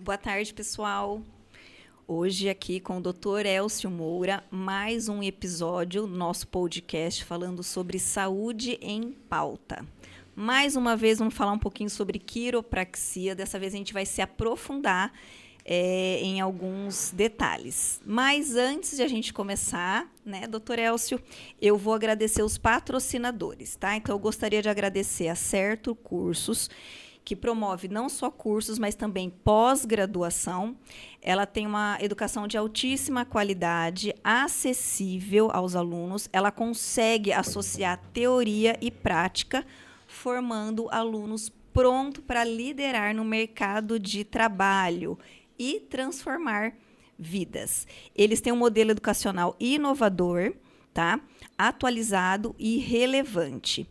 Boa tarde, pessoal. Hoje aqui com o Dr. Elcio Moura, mais um episódio do nosso podcast falando sobre saúde em pauta. Mais uma vez vamos falar um pouquinho sobre quiropraxia. Dessa vez a gente vai se aprofundar em alguns detalhes. Mas antes de a gente começar, né, Dr. Elcio, eu vou agradecer os patrocinadores, tá? Então eu gostaria de agradecer a Certo Cursos, que promove não só cursos, mas também pós-graduação. Ela tem uma educação de altíssima qualidade, acessível aos alunos. Ela consegue associar teoria e prática, formando alunos prontos para liderar no mercado de trabalho e transformar vidas. Eles têm um modelo educacional inovador, tá? Atualizado e relevante.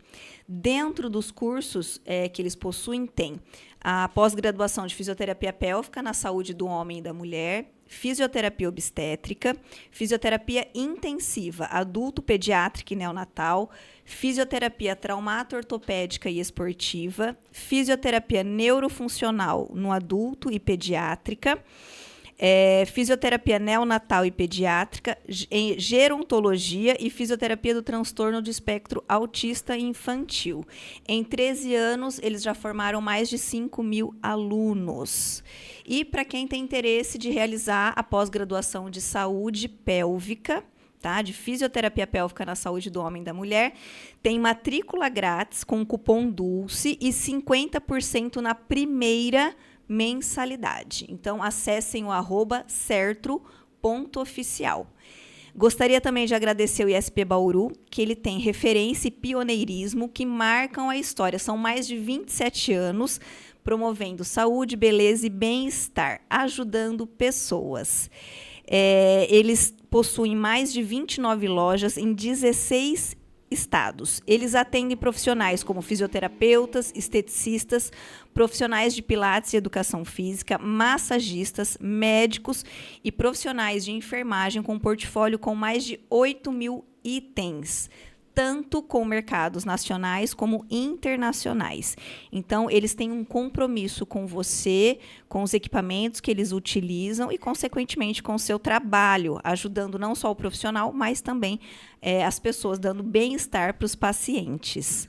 Dentro dos cursos que eles possuem, tem a pós-graduação de fisioterapia pélvica na saúde do homem e da mulher, fisioterapia obstétrica, fisioterapia intensiva, adulto, pediátrica e neonatal, fisioterapia traumato-ortopédica e esportiva, fisioterapia neurofuncional no adulto e pediátrica, fisioterapia neonatal e pediátrica, gerontologia e fisioterapia do transtorno de espectro autista infantil. Em 13 anos, eles já formaram mais de 5.000 alunos. E para quem tem interesse de realizar a pós-graduação de saúde pélvica, tá, de fisioterapia pélvica na saúde do homem e da mulher, tem matrícula grátis com cupom DULCE e 50% na primeira mensalidade. Então, acessem o @certo.oficial. Gostaria também de agradecer o ISP Bauru, que ele tem referência e pioneirismo que marcam a história. São mais de 27 anos promovendo saúde, beleza e bem-estar, ajudando pessoas. Eles possuem mais de 29 lojas em 16 estados. Eles atendem profissionais como fisioterapeutas, esteticistas, profissionais de pilates e educação física, massagistas, médicos e profissionais de enfermagem com um portfólio com mais de 8.000 itens, tanto com mercados nacionais como internacionais. Então, eles têm um compromisso com você, com os equipamentos que eles utilizam e, consequentemente, com o seu trabalho, ajudando não só o profissional, mas também as pessoas, dando bem-estar para os pacientes.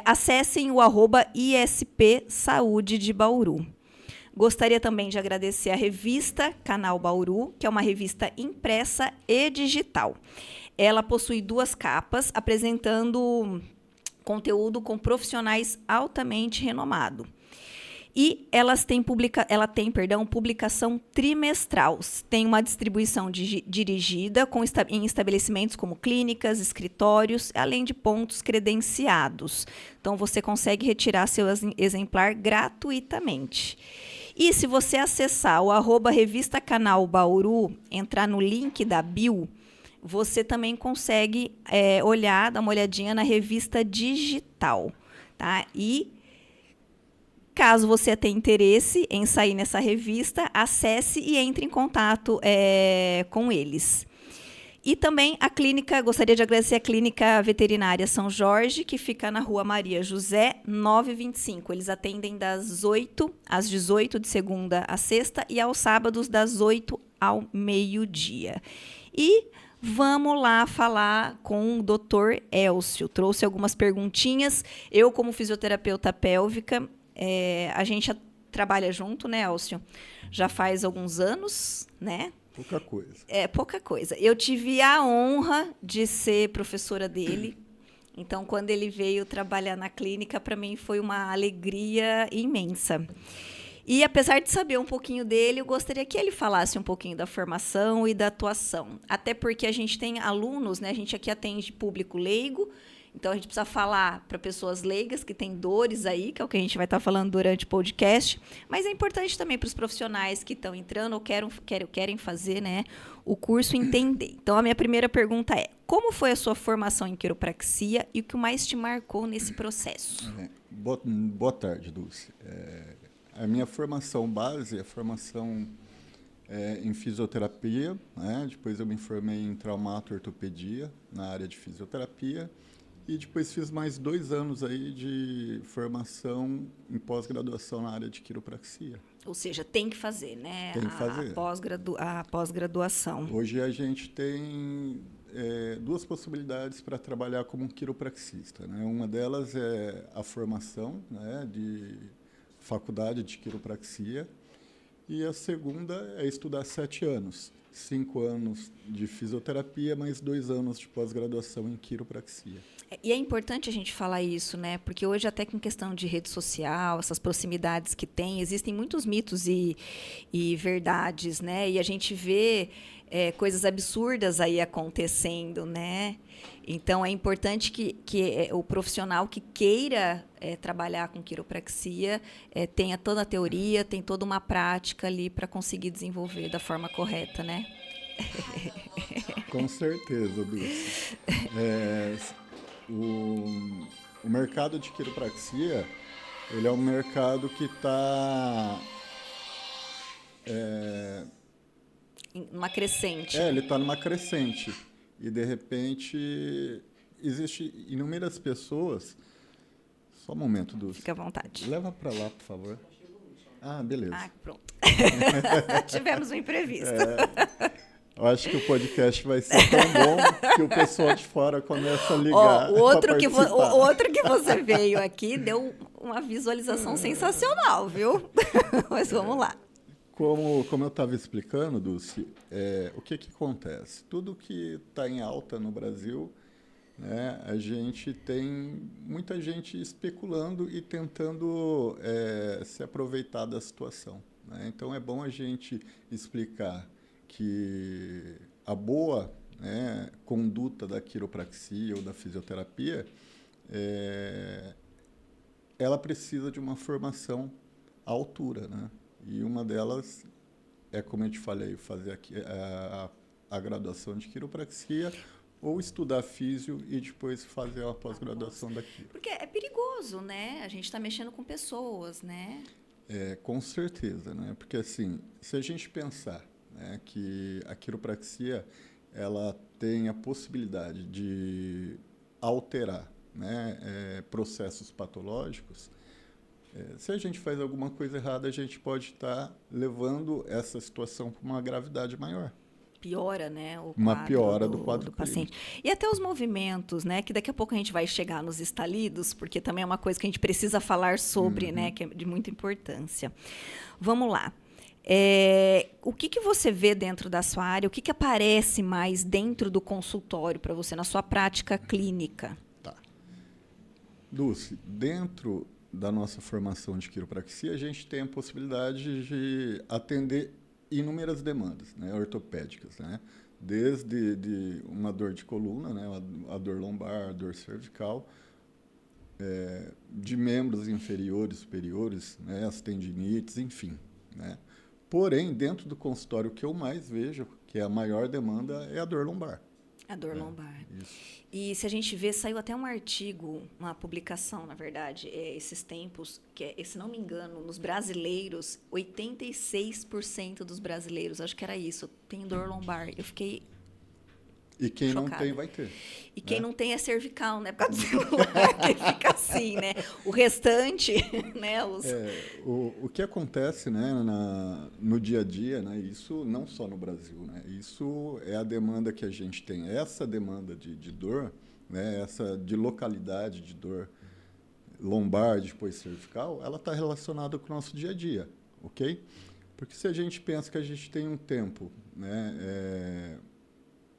Acessem o @ISP Saúde de Bauru. Gostaria também de agradecer a revista Canal Bauru, que é uma revista impressa e digital. Ela possui 2 capas, apresentando conteúdo com profissionais altamente renomados. E ela tem publicação trimestral. Tem uma distribuição dirigida em estabelecimentos como clínicas, escritórios, além de pontos credenciados. Então, você consegue retirar seu exemplar gratuitamente. E se você acessar o @revista Canal Bauru, entrar no link da bio, você também consegue dar uma olhadinha na revista digital, tá? E caso você tenha interesse em sair nessa revista, acesse e entre em contato com eles. E também gostaria de agradecer a Clínica Veterinária São Jorge, que fica na Rua Maria José, 925. Eles atendem das 8 às 18, de segunda a sexta, e aos sábados, das 8 ao meio-dia. E vamos lá falar com o Dr. Elcio. Trouxe algumas perguntinhas. Eu, como fisioterapeuta pélvica, a gente trabalha junto, né, Elcio? Já faz alguns anos, né? Pouca coisa. Pouca coisa. Eu tive a honra de ser professora dele. Então, quando ele veio trabalhar na clínica, para mim foi uma alegria imensa. E, apesar de saber um pouquinho dele, eu gostaria que ele falasse um pouquinho da formação e da atuação. Até porque a gente tem alunos, né? A gente aqui atende público leigo, então a gente precisa falar para pessoas leigas que têm dores aí, que é o que a gente vai estar falando durante o podcast. Mas é importante também para os profissionais que estão entrando ou querem fazer, né, o curso entender. Então, a minha primeira pergunta é: como foi a sua formação em quiropraxia e o que mais te marcou nesse processo? Boa tarde, Dulce. A minha formação base é em fisioterapia, né? Depois eu me formei em traumato-ortopedia, na área de fisioterapia, E depois fiz mais 2 anos aí de formação em pós-graduação na área de quiropraxia. Ou seja, tem que fazer, né? Tem que fazer. A pós-graduação. Hoje a gente tem 2 possibilidades para trabalhar como um quiropraxista, né? Uma delas é a formação, né, de faculdade de quiropraxia, e a segunda é estudar 7 anos. 5 anos de fisioterapia, mais 2 anos de pós-graduação em quiropraxia. E é importante a gente falar isso, né? Porque hoje, até com questão de rede social, essas proximidades que tem, existem muitos mitos e verdades, né? E a gente vê coisas absurdas aí acontecendo, né? Então, é importante que o profissional que queira trabalhar com quiropraxia tenha toda a teoria, tem toda uma prática ali para conseguir desenvolver da forma correta, né? Com certeza, Dulce. O mercado de quiropraxia, ele é um mercado que está... Uma crescente. ele está numa crescente. E, de repente, existem inúmeras pessoas... Só um momento, Dulce. Fica à vontade. Leva para lá, por favor. Ah, beleza. Ah, pronto. Tivemos um imprevisto. Eu acho que o podcast vai ser tão bom que o pessoal de fora começa a ligar. O outro que você veio aqui deu uma visualização sensacional, viu? Mas vamos lá. Como eu estava explicando, Dulce, o que acontece? Tudo que está em alta no Brasil, né, a gente tem muita gente especulando e tentando se aproveitar da situação, né? Então, é bom a gente explicar que a boa, né, conduta da quiropraxia ou da fisioterapia, ela precisa de uma formação à altura, né? E uma delas é, como eu te falei, fazer aqui a graduação de quiropraxia ou estudar físio e depois fazer a pós-graduação da quiro. Porque é perigoso, né? A gente está mexendo com pessoas, né? Com certeza, né? Porque, assim, se a gente pensar, né, que a quiropraxia ela tem a possibilidade de alterar, né, processos patológicos, se a gente faz alguma coisa errada, a gente pode estar levando essa situação para uma gravidade maior. Piora, né, uma piora do quadro paciente. E até os movimentos, né, que daqui a pouco a gente vai chegar nos estalidos, porque também é uma coisa que a gente precisa falar sobre, né, que é de muita importância. Vamos lá. O que você vê dentro da sua área? O que aparece mais dentro do consultório para você, na sua prática clínica? Tá. Dulce, dentro da nossa formação de quiropraxia, a gente tem a possibilidade de atender inúmeras demandas, né, ortopédicas, né? Desde uma dor de coluna, né, a dor lombar, a dor cervical, de membros inferiores, superiores, né, as tendinites, enfim, né? Porém, dentro do consultório, o que eu mais vejo, que é a maior demanda, é a dor lombar. A dor lombar. Isso. E se a gente vê, saiu até um artigo, uma publicação, na verdade, esses tempos, que se não me engano, nos brasileiros, 86% dos brasileiros, acho que era isso, tem dor lombar. Eu fiquei E quem chocada. não tem, vai ter. E quem não tem é cervical, né? Por causa do celular, que fica assim, né? O restante, né? O que acontece, né, no dia a dia, né, isso não só no Brasil, né, isso é a demanda que a gente tem. Essa demanda de dor, né, essa de localidade de dor lombar, depois cervical, ela está relacionada com o nosso dia a dia, ok? Porque se a gente pensa que a gente tem um tempo, né,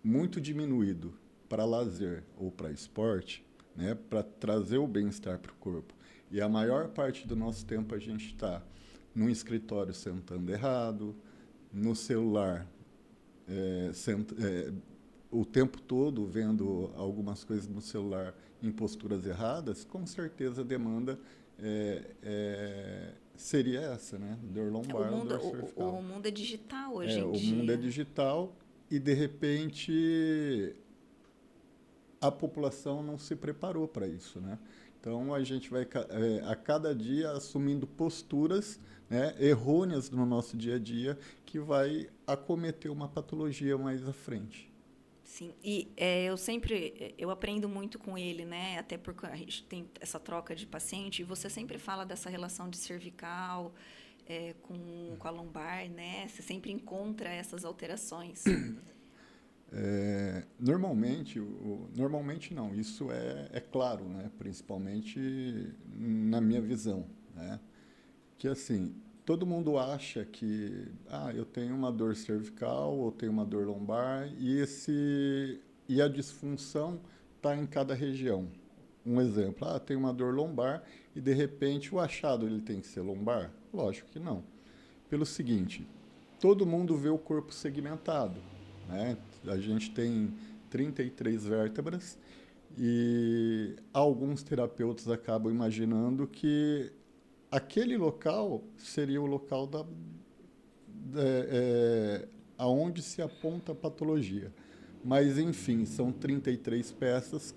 muito diminuído para lazer ou para esporte, né, para trazer o bem-estar para o corpo. E a maior parte do nosso tempo a gente está no escritório sentando errado, no celular, o tempo todo vendo algumas coisas no celular em posturas erradas, com certeza a demanda seria essa, né? Dor lombar, dor cervical. O mundo é digital hoje em dia. O mundo é digital. E, de repente, a população não se preparou para isso, né? Então, a gente vai, a cada dia, assumindo posturas, né, errôneas no nosso dia a dia, que vai acometer uma patologia mais à frente. Sim, e eu aprendo muito com ele, né? Até porque a gente tem essa troca de paciente, e você sempre fala dessa relação de cervical com a lombar, né? Você sempre encontra essas alterações. Normalmente não, isso é claro, né? Principalmente na minha visão, né? Que assim, todo mundo acha que eu tenho uma dor cervical ou tenho uma dor lombar e a disfunção está em cada região. Um exemplo, tem uma dor lombar e de repente o achado ele tem que ser lombar? Lógico que não. Pelo seguinte, todo mundo vê o corpo segmentado, né? A gente tem 33 vértebras e alguns terapeutas acabam imaginando que aquele local seria o local aonde se aponta a patologia. Mas, enfim, são 33 peças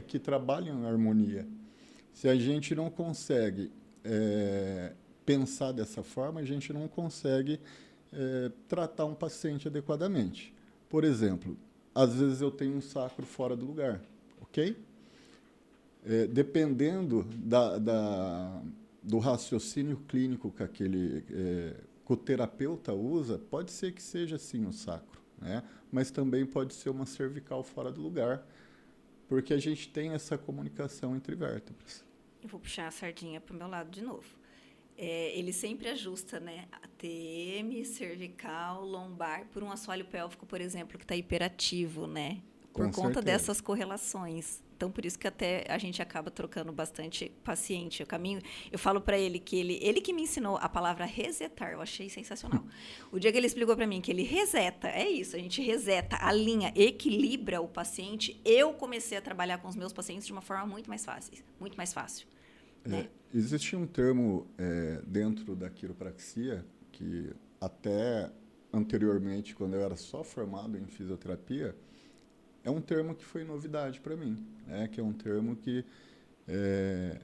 que trabalham em harmonia. Se a gente não consegue pensar dessa forma, a gente não consegue tratar um paciente adequadamente. Por exemplo, às vezes eu tenho um sacro fora do lugar, ok? Dependendo do raciocínio clínico que o terapeuta usa, pode ser que seja sim o sacro, né? Mas também pode ser uma cervical fora do lugar, porque a gente tem essa comunicação entre vértebras. Eu vou puxar a sardinha para o meu lado de novo. Ele sempre ajusta, né? A TM, cervical, lombar, por um assoalho pélvico, por exemplo, que está hiperativo, né? Por Com conta certeza. dessas correlações. Então, por isso que até a gente acaba trocando bastante paciente. Eu falo para ele que ele que me ensinou a palavra resetar, eu achei sensacional. O dia que ele explicou para mim que ele reseta, é isso, a gente reseta, alinha, equilibra o paciente. Eu comecei a trabalhar com os meus pacientes de uma forma muito mais fácil. Né? Existe um termo dentro da quiropraxia que até anteriormente, quando eu era só formado em fisioterapia, é um termo que foi novidade para mim, né? Que é um termo que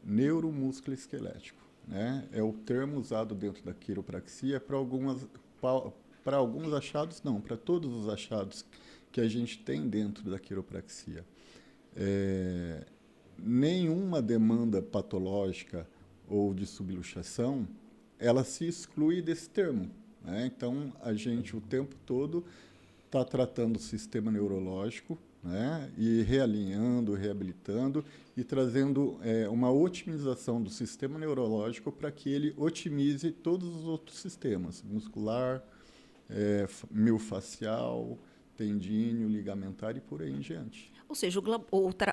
neuromusculoesquelético, né? É o termo usado dentro da quiropraxia para alguns achados, não, para todos os achados que a gente tem dentro da quiropraxia. Nenhuma demanda patológica ou de subluxação, ela se exclui desse termo, né? Então, a gente o tempo todo está tratando o sistema neurológico, né? E realinhando, reabilitando e trazendo uma otimização do sistema neurológico para que ele otimize todos os outros sistemas, muscular, miofascial, tendíneo, ligamentar e por aí em diante. Ou seja,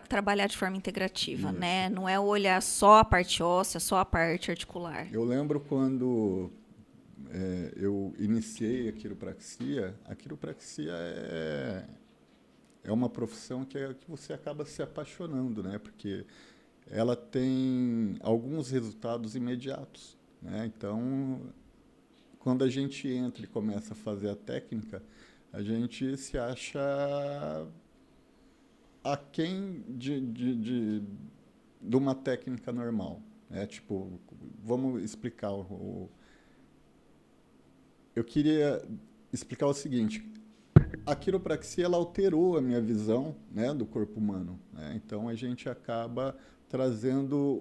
trabalhar de forma integrativa, Isso. né? Não é olhar só a parte óssea, só a parte articular. Eu lembro quando eu iniciei a quiropraxia é uma profissão que você acaba se apaixonando, né? Porque ela tem alguns resultados imediatos, né? Então, quando a gente entra e começa a fazer a técnica, a gente se acha aquém de uma técnica normal, né? Tipo, vamos explicar eu queria explicar o seguinte: a quiropraxia ela alterou a minha visão, né, do corpo humano, né? Então a gente acaba trazendo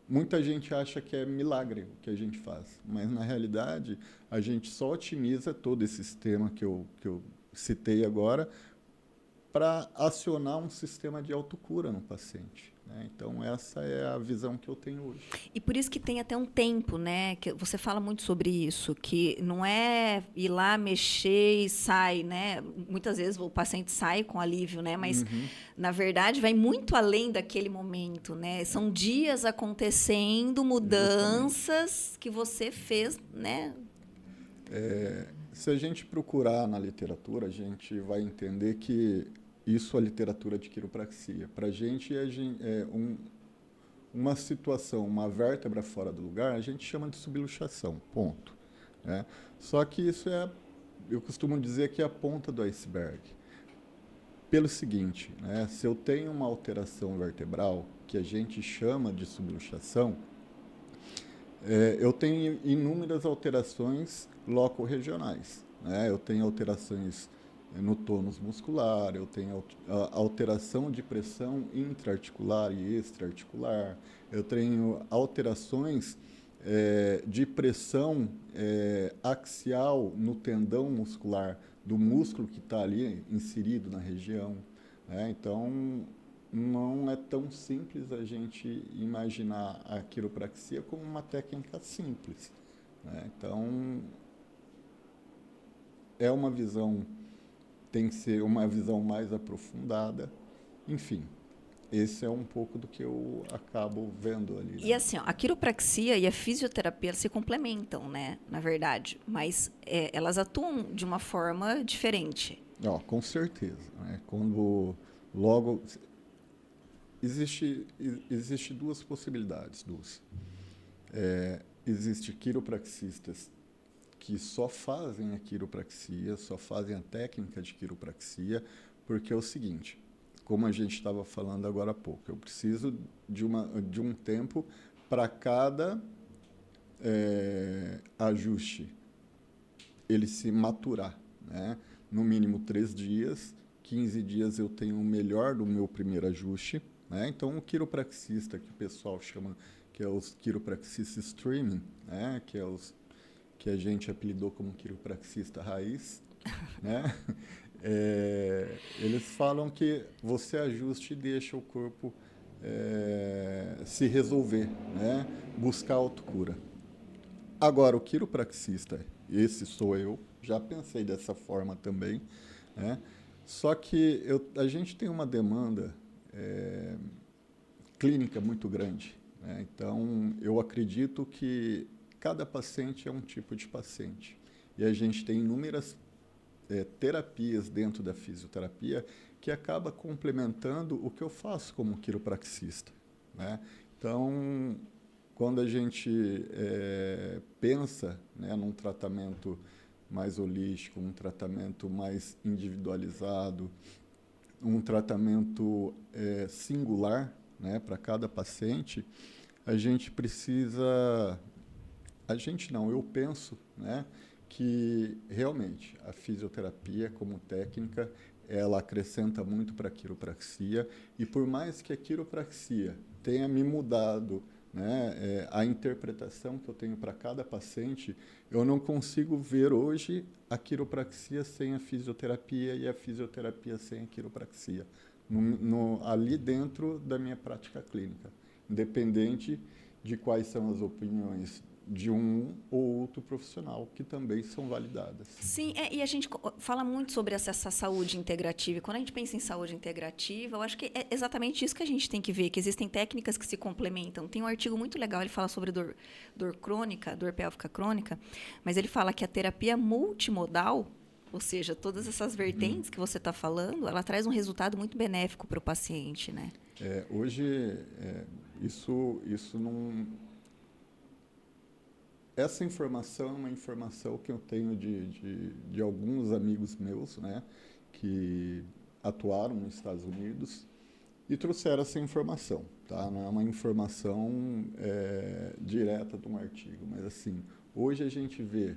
muita gente acha que é milagre o que a gente faz, mas na realidade a gente só otimiza todo esse sistema que eu citei agora para acionar um sistema de autocura no paciente, né? Então essa é a visão que eu tenho hoje. E por isso que tem até um tempo, né? Que você fala muito sobre isso, que não é ir lá mexer e sai, né? Muitas vezes o paciente sai com alívio, né? Mas na verdade vai muito além daquele momento, né? São dias acontecendo, mudanças Justamente. que você fez, né? Se a gente procurar na literatura, a gente vai entender que isso é a literatura de quiropraxia. Para a gente uma situação, uma vértebra fora do lugar, a gente chama de subluxação, ponto, né? Só que isso eu costumo dizer que é a ponta do iceberg. Pelo seguinte, né? Se eu tenho uma alteração vertebral, que a gente chama de subluxação, eu tenho inúmeras alterações loco-regionais, né? Eu tenho alterações no tônus muscular, eu tenho alteração de pressão intraarticular e extraarticular, eu tenho alterações de pressão axial no tendão muscular do músculo que está ali inserido na região. Né? Então, não é tão simples a gente imaginar a quiropraxia como uma técnica simples. Né? Então, é uma visão, tem que ser uma visão mais aprofundada. Enfim, esse é um pouco do que eu acabo vendo ali. E assim, ó, a quiropraxia e a fisioterapia se complementam, né? Na verdade, mas elas atuam de uma forma diferente. Com certeza. Né? Quando logo existe duas possibilidades, duas. Existe quiropraxistas que só fazem a quiropraxia, só fazem a técnica de quiropraxia, porque é o seguinte, como a gente estava falando agora há pouco, eu preciso de um tempo para cada ajuste ele se maturar, né? No mínimo 3 dias, 15 dias eu tenho o melhor do meu primeiro ajuste, né? Então, o quiropraxista, que o pessoal chama, que é os quiropraxistas streaming, né? Que a gente apelidou como quiropraxista raiz, né? Eles falam que você ajuste e deixa o corpo se resolver, né? Buscar autocura. Agora, o quiropraxista, esse sou eu, já pensei dessa forma também, né? Só que a gente tem uma demanda clínica muito grande, né? Então, eu acredito que cada paciente é um tipo de paciente. E a gente tem inúmeras terapias dentro da fisioterapia que acaba complementando o que eu faço como quiropraxista, né? Então, quando a gente pensa, né, num tratamento mais holístico, um tratamento mais individualizado, um tratamento singular, né, para cada paciente, a gente precisa, a gente não, eu penso, né, que realmente a fisioterapia como técnica ela acrescenta muito para a quiropraxia e por mais que a quiropraxia tenha me mudado, né, a interpretação que eu tenho para cada paciente, eu não consigo ver hoje a quiropraxia sem a fisioterapia e a fisioterapia sem a quiropraxia ali dentro da minha prática clínica, independente de quais são as opiniões de um ou outro profissional, que também são validadas. Sim, e a gente fala muito sobre essa saúde integrativa. E quando a gente pensa em saúde integrativa, eu acho que é exatamente isso que a gente tem que ver, que existem técnicas que se complementam. Tem um artigo muito legal, ele fala sobre dor crônica, dor pélvica crônica, mas ele fala que a terapia multimodal, ou seja, todas essas vertentes que você está falando, ela traz um resultado muito benéfico para o paciente, né? Hoje, isso não... Essa informação é uma informação que eu tenho de alguns amigos meus, né, que atuaram nos Estados Unidos e trouxeram essa informação, tá? Não é uma informação direta de um artigo, mas assim, hoje a gente vê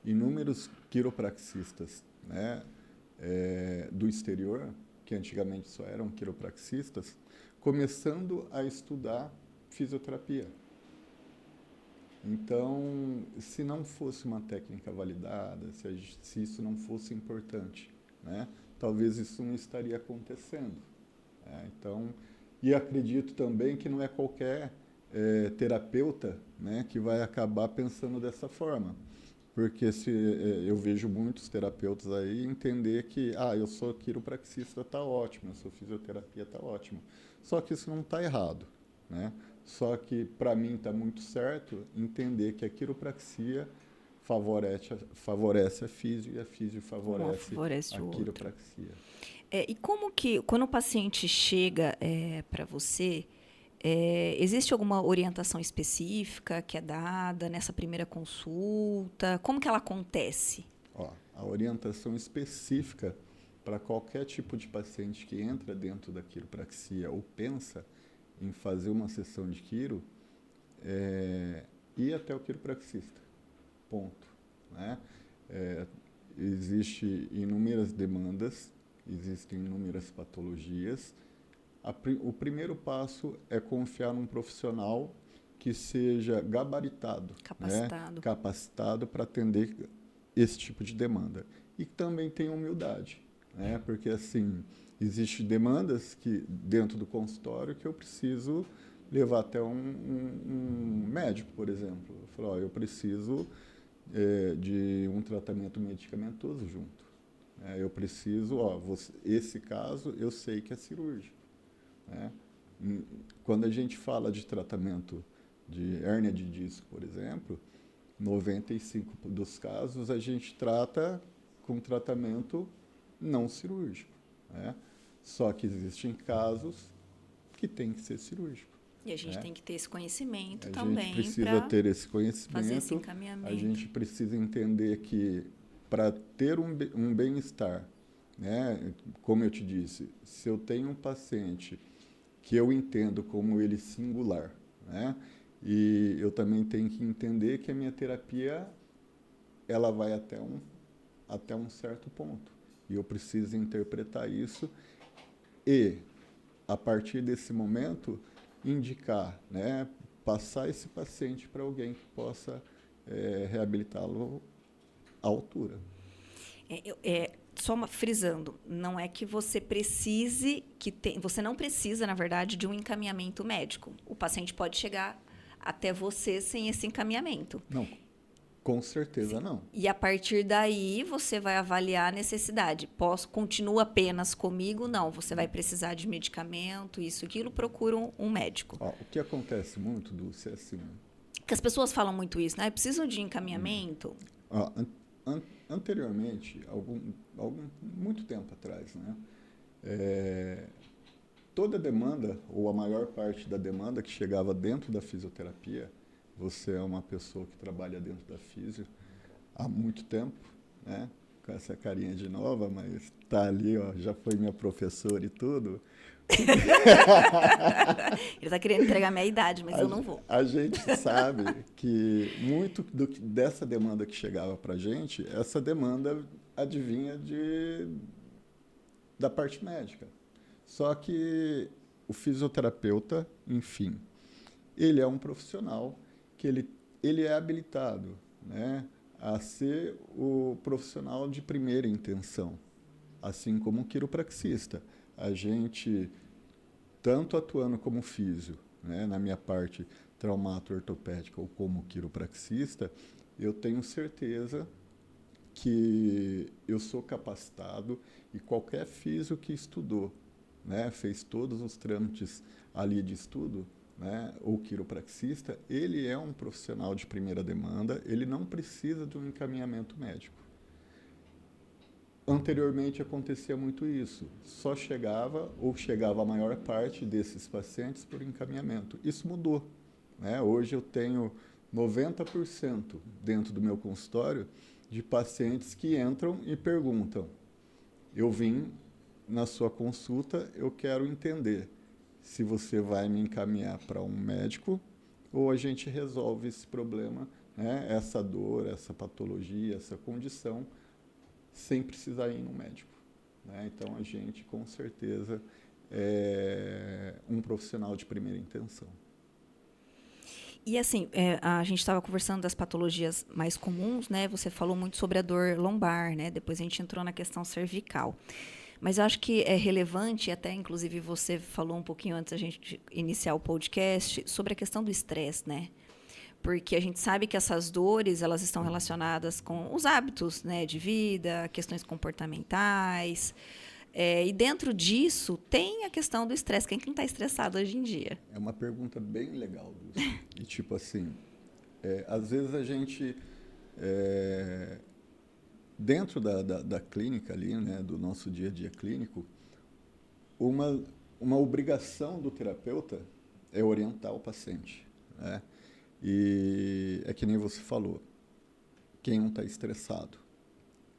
inúmeros quiropraxistas, né, do exterior, que antigamente só eram quiropraxistas, começando a estudar fisioterapia. Então, se não fosse uma técnica validada, se isso não fosse importante, né, talvez isso não estaria acontecendo. Né? Então, e acredito também que não é qualquer terapeuta, né, que vai acabar pensando dessa forma. Porque eu vejo muitos terapeutas aí entender que, eu sou quiropraxista, está ótimo, eu sou fisioterapia, está ótimo. Só que isso não está errado, né? Só que, para mim, está muito certo entender que a quiropraxia favorece a físio e a físio favorece a quiropraxia. E como que, quando o paciente chega para você, existe alguma orientação específica que é dada nessa primeira consulta? Como que ela acontece? A orientação específica para qualquer tipo de paciente que entra dentro da quiropraxia ou pensa em fazer uma sessão de quiro, ir até o quiropraxista. Ponto. Né? existem inúmeras demandas, existem inúmeras patologias. O primeiro passo é confiar num profissional que seja gabaritado, né? Capacitado para atender esse tipo de demanda. E também tem humildade, né? Porque, assim, existem demandas que, dentro do consultório, que eu preciso levar até um médico, por exemplo. Eu falo, ó, eu preciso de um tratamento medicamentoso junto. Eu preciso, ó, esse caso eu sei que é cirúrgico. Né? Quando a gente fala de tratamento de hérnia de disco, por exemplo, 95% dos casos a gente trata com tratamento não cirúrgico. Né? Só que existem casos que tem que ser cirúrgico. E a gente tem que ter esse conhecimento a também. A gente precisa ter esse conhecimento. Fazer esse encaminhamento. A gente precisa entender que, para ter um bem-estar, né, como eu te disse, se eu tenho um paciente que eu entendo como ele singular, né, e eu também tenho que entender que a minha terapia ela vai até um certo ponto. E eu preciso interpretar isso e, a partir desse momento, indicar, né, passar esse paciente para alguém que possa reabilitá-lo à altura. Só frisando, não é que você precise, você não precisa, na verdade, de um encaminhamento médico. O paciente pode chegar até você sem esse encaminhamento. Não, com certeza. Sim. Não. E a partir daí você vai avaliar a necessidade. Continua apenas comigo? Não, você vai precisar de medicamento, isso, aquilo, procura um médico. O que acontece muito, Dulce, é assim... Que as pessoas falam muito isso, né? Precisam de encaminhamento. Anteriormente, muito tempo atrás, né? Toda demanda, ou a maior parte da demanda que chegava dentro da fisioterapia, você é uma pessoa que trabalha dentro da fisio há muito tempo, né? Com essa carinha de nova, mas está ali, ó, já foi minha professora e tudo. Ele está querendo entregar minha idade, mas eu não vou. A gente sabe que muito dessa demanda que chegava para a gente, essa demanda advinha da parte médica. Só que o fisioterapeuta, enfim, ele é um profissional que ele é habilitado, né, a ser o profissional de primeira intenção, assim como o quiropraxista. A gente, tanto atuando como físio, né, na minha parte traumato-ortopédica ou como quiropraxista, eu tenho certeza que eu sou capacitado e qualquer físio que estudou, né, fez todos os trâmites ali de estudo, né, ou quiropraxista, ele é um profissional de primeira demanda, ele não precisa de um encaminhamento médico. Anteriormente acontecia muito isso, só chegava a maior parte desses pacientes por encaminhamento. Isso mudou, né? Hoje eu tenho 90% dentro do meu consultório de pacientes que entram e perguntam: eu vim na sua consulta, eu quero entender se você vai me encaminhar para um médico ou a gente resolve esse problema, né? Essa dor, essa patologia, essa condição, sem precisar ir no médico. Né? Então, a gente, com certeza, é um profissional de primeira intenção. E assim, a gente estava conversando das patologias mais comuns, né? Você falou muito sobre a dor lombar, né? Depois a gente entrou na questão cervical. Mas eu acho que é relevante, até inclusive você falou um pouquinho antes da gente iniciar o podcast, sobre a questão do estresse, né? Porque a gente sabe que essas dores, elas estão relacionadas com os hábitos, né, de vida, questões comportamentais. E dentro disso, tem a questão do estresse. Quem está estressado hoje em dia? É uma pergunta bem legal, Dulce. E tipo assim, às vezes a gente, dentro da clínica ali, né, do nosso dia a dia clínico, uma obrigação do terapeuta é orientar o paciente, né? E é que nem você falou, quem não está estressado.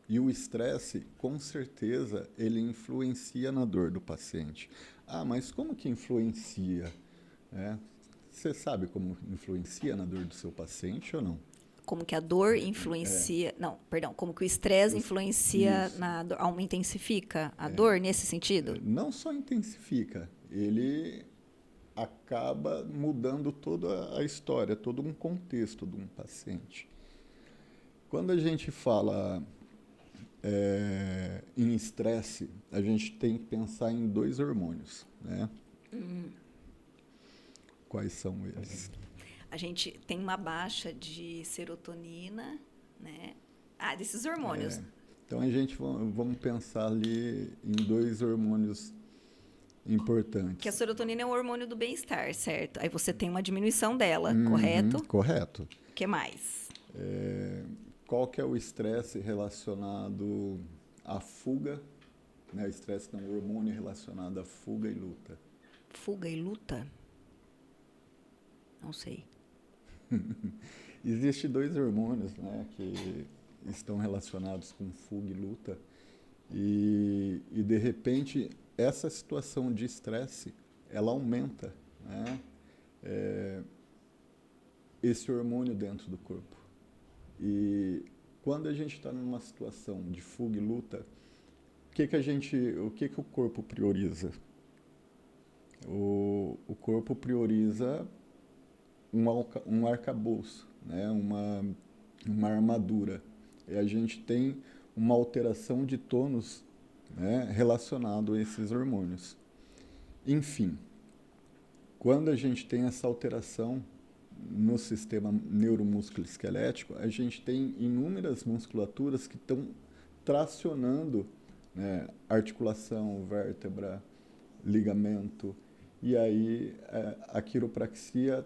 E o estresse, com certeza, ele influencia na dor do paciente. Mas como que influencia? Você sabe como influencia na dor do seu paciente ou não? como que a dor influencia... Não, perdão, como que o estresse influencia Isso. na dor, intensifica a dor nesse sentido? Não só intensifica, ele acaba mudando toda a história, todo um contexto de um paciente. Quando a gente fala em estresse, a gente tem que pensar em 2 hormônios, né? Quais são eles? A gente tem uma baixa de serotonina, né? Desses hormônios. Então, a gente vamos pensar ali em 2 hormônios importantes. Que a serotonina é um hormônio do bem-estar, certo? Aí você tem uma diminuição dela, correto? Correto. O que mais? Qual que é o estresse relacionado à fuga? Né? O estresse não, o hormônio relacionado à fuga e luta. Fuga e luta? Não sei. Existem 2 hormônios, né, que estão relacionados com fuga e luta. E de repente, essa situação de estresse, ela aumenta, né, esse hormônio dentro do corpo. E quando a gente está numa situação de fuga e luta, o que o corpo prioriza? O corpo prioriza um arcabouço, né? uma armadura. E a gente tem uma alteração de tônus, né, relacionado a esses hormônios. Enfim, quando a gente tem essa alteração no sistema neuromusculoesquelético, a gente tem inúmeras musculaturas que estão tracionando, né, articulação, vértebra, ligamento, e aí a quiropraxia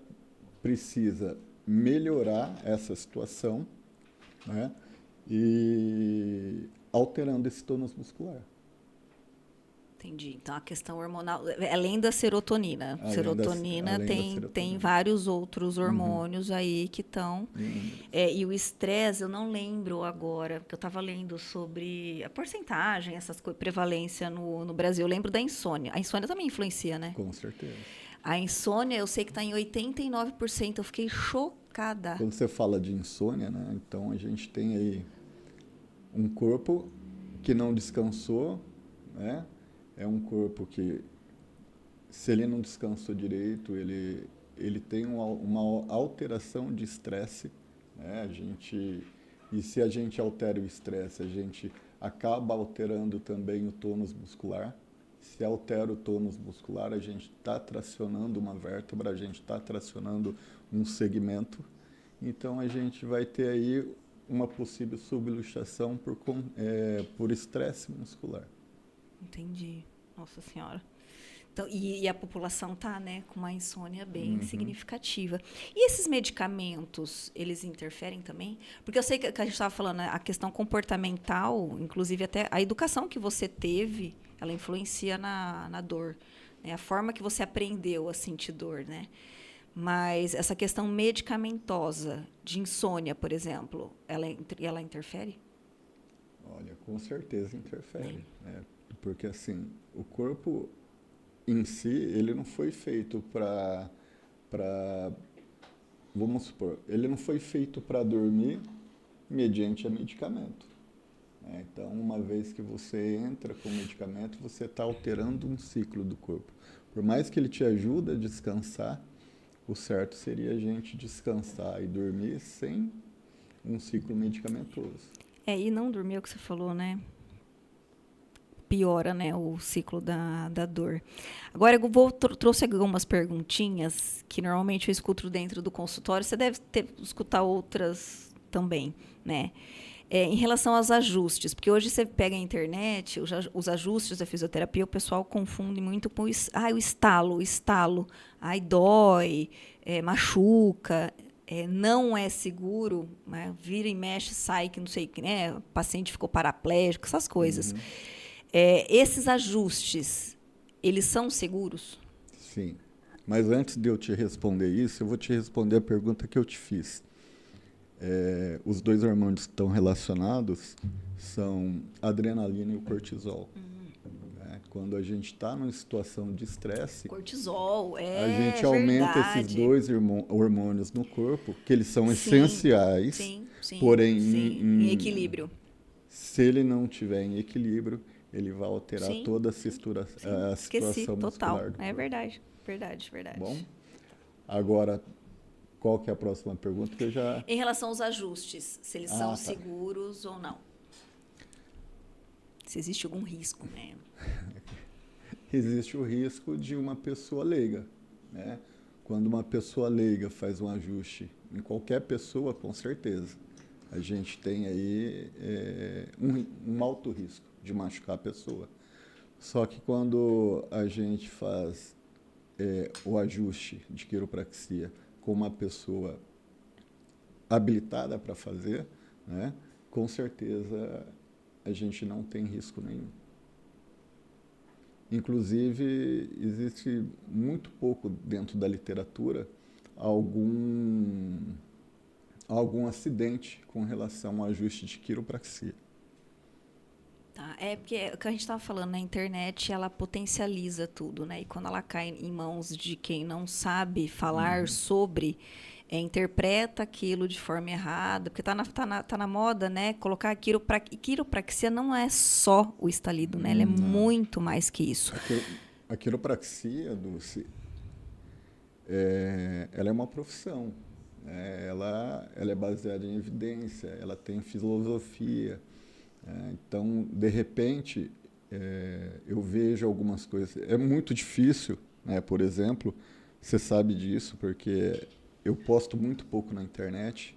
precisa melhorar essa situação, né, e alterando esse tônus muscular. Entendi. Então, a questão hormonal, além da serotonina. Serotonina tem vários outros hormônios aí que estão... e o estresse, eu não lembro agora, porque eu estava lendo sobre a porcentagem, essas coisas, prevalência no Brasil. Eu lembro da insônia. A insônia também influencia, né? Com certeza. A insônia, eu sei que está em 89%. Eu fiquei chocada. Quando você fala de insônia, né, então a gente tem aí um corpo que não descansou, né? É um corpo que, se ele não descansou direito, ele tem uma alteração de estresse, né? E se a gente altera o estresse, a gente acaba alterando também o tônus muscular. Se altera o tônus muscular, a gente está tracionando uma vértebra, a gente está tracionando um segmento. Então, a gente vai ter aí uma possível subluxação por estresse muscular. Entendi. Nossa Senhora. Então, e a população está, né, com uma insônia bem significativa. E esses medicamentos, eles interferem também? Porque eu sei que a gente estava falando, a questão comportamental, inclusive até a educação que você teve, ela influencia na dor, né? A forma que você aprendeu a sentir dor, né? Mas essa questão medicamentosa, de insônia, por exemplo, ela interfere? Olha, com certeza interfere, né? Porque, assim, o corpo em si, ele não foi feito para vamos supor, ele não foi feito para dormir mediante a medicamento, né? Então, uma vez que você entra com medicamento, você está alterando um ciclo do corpo. Por mais que ele te ajude a descansar, o certo seria a gente descansar e dormir sem um ciclo medicamentoso. E não dormir, é o que você falou, né? Piora, né, o ciclo da dor. Agora, eu trouxe algumas perguntinhas que normalmente eu escuto dentro do consultório. Você deve escutar outras também, né? Em relação aos ajustes, porque hoje você pega a internet, os ajustes da fisioterapia, o pessoal confunde muito com o estalo. Ai, dói, machuca, não é seguro, né? Vira e mexe, sai, que não sei o que, né? O paciente ficou paraplégico, essas coisas. Esses ajustes, eles são seguros? Sim. Mas antes de eu te responder isso, eu vou te responder a pergunta que eu te fiz. Os 2 hormônios que estão relacionados são a adrenalina e o cortisol. Né? Quando a gente está numa situação de estresse, Cortisol, a gente aumenta esses dois hormônios no corpo, que eles são essenciais, porém em equilíbrio. Se ele não tiver em equilíbrio, ele vai alterar toda a situação total. muscular do corpo. É verdade. Bom, agora, qual que é a próxima pergunta? Que Em relação aos ajustes, se eles são seguros ou não. Se existe algum risco, né? Existe o risco de uma pessoa leiga, né? Quando uma pessoa leiga faz um ajuste em qualquer pessoa, com certeza, a gente tem aí um alto risco de machucar a pessoa. Só que quando a gente faz o ajuste de quiropraxia com uma pessoa habilitada para fazer, né, com certeza a gente não tem risco nenhum. Inclusive, existe muito pouco dentro da literatura algum acidente com relação ao ajuste de quiropraxia. Tá, porque o que a gente estava falando, na internet, ela potencializa tudo, né? E quando ela cai em mãos de quem não sabe falar sobre, interpreta aquilo de forma errada, porque tá na moda, né? Colocar quiropraxia não é só o estalido, né? Ela é muito mais que isso. A quiropraxia, Dulce, ela é uma profissão, né? Ela é baseada em evidência, ela tem filosofia. Então, de repente, eu vejo algumas coisas. É muito difícil, né? Por exemplo, você sabe disso, porque eu posto muito pouco na internet,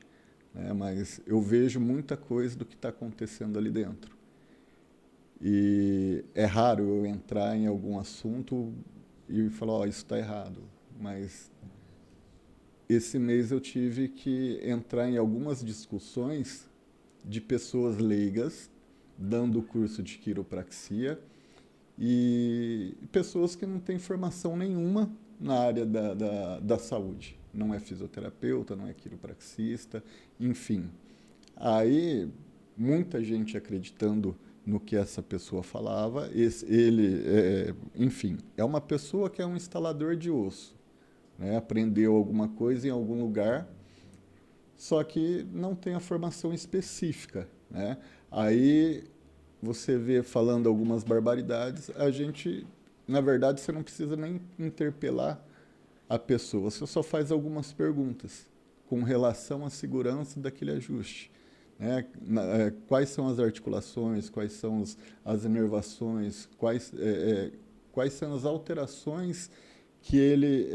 né? Mas eu vejo muita coisa do que está acontecendo ali dentro. E é raro eu entrar em algum assunto e falar, isso está errado. Mas esse mês eu tive que entrar em algumas discussões de pessoas leigas dando curso de quiropraxia e pessoas que não têm formação nenhuma na área da saúde. Não é fisioterapeuta, não é quiropraxista, enfim. Aí, muita gente acreditando no que essa pessoa falava. Enfim, é uma pessoa que é um instalador de osso, né? Aprendeu alguma coisa em algum lugar, só que não tem a formação específica, né? Aí você vê falando algumas barbaridades, na verdade, você não precisa nem interpelar a pessoa, você só faz algumas perguntas com relação à segurança daquele ajuste. Né? Quais são as articulações, quais são as inervações, quais são as alterações que ele